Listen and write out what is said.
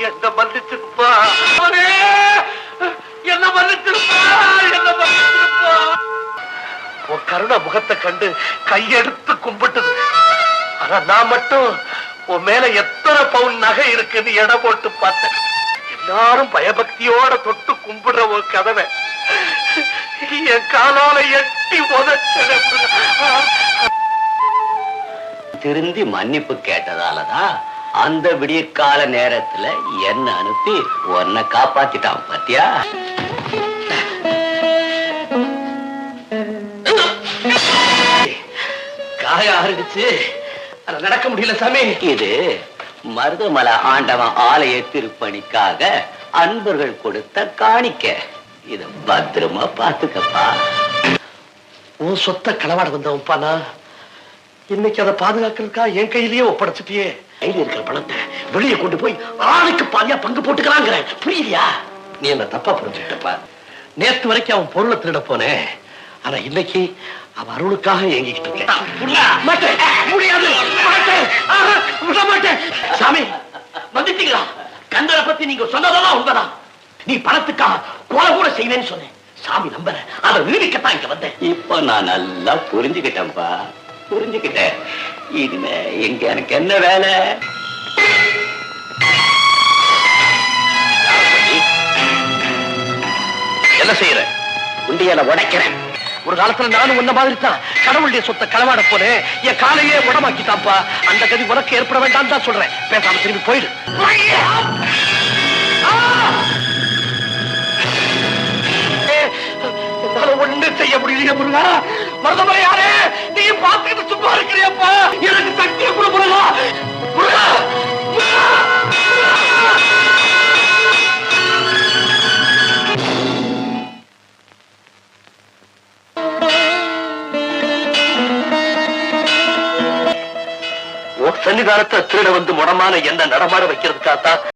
என்ன மன்னிச்சிருப்பா, என்ன மன்னிச்சிருப்பா, என்ன மன்னிச்சிருப்பா. உன் கருணை முகத்தை கண்டு கையெடுத்து கும்பிட்டது. ஆனா நான் மட்டும் உன் மேல எத்தனை பவுன் நகை இருக்குன்னு எடை போட்டு பார்த்தேன். எல்லாரும் பயபக்தியோட தொட்டு கும்பிடுற ஒரு கதவை என் காலால எட்டி உதச்ச. திருந்தி மன்னிப்பு கேட்டதாலதான் அந்த விடிய கால நேரத்துல என்ன அனுப்பி உன்னை காப்பாத்திட்டான் பாத்தியா. காய ஆரம்பிச்சு நடக்க முடியல சாமி. இது மருதமலை ஆண்டவன் ஆலய திருப்பணிக்காக அன்பர்கள் கொடுத்த காணிக்க. இத பத்திரமா பாத்துக்கப்பா. உன் சொத்த களவாட வந்தவன்ப்பா. இன்னைக்கு அதை பாதுகாக்கிறதுக்கா என் கையிலேயே ஒப்படைச்சிட்டியே. கையில இருக்கிற பணத்தை வெளியே கொண்டு போய் ஆளுக்கு பாதியா பங்கு போட்டுக்கலாங்கிற. புரியலையா? நீ என்ன தப்பா புரிஞ்சுக்கிட்டப்பா. நேத்து வரைக்கும் அவன் பொருளை திருட போனேன். ஆனா இன்னைக்கு அவன் அருளுக்காக ஏங்கிக்கிட்டு இருக்கேன். சாமி வந்துட்டீங்களா? கந்தரை பத்தி நீங்க சொன்னதெல்லாம் உண்மைதான். நீ பணத்துக்காக கொலை கூட செய்வேன்னு சொன்னேன். சாமி நம்பற அதை நீடிக்கத்தான் இங்க வந்தேன். இப்ப நான் நல்லா புரிஞ்சுக்கிட்டேன்பா, புரிஞ்சுக்கிட்டேன். இனிமே எங்க எனக்கு என்ன வேலை? என்ன செய்யற? உண்டியலை உடைக்கிறேன். ஒரு காலத்துல நானும் உன்ன மாதிரி தான் கடவுளுடைய சொத்தை களவாட போனேன். என் காலையே உடமாக்கிட்டாப்பா. அந்த கதி உனக்கு ஏற்பட வேண்டாம் தான் சொல்றேன். பேசாம திரும்பி போயிடு. ஒண்ணு செய்ய முடியல முருகா. மருதமலை யாரே நீ பார்த்துட்டு சும்மா இருக்கிறியப்பா. எனக்கு சக்தியை கூட முருகா. முருகா சன்னிதானத்தை திருட வந்து முடமான என்ன நடமாட வைக்கிறதுக்காகத்தான்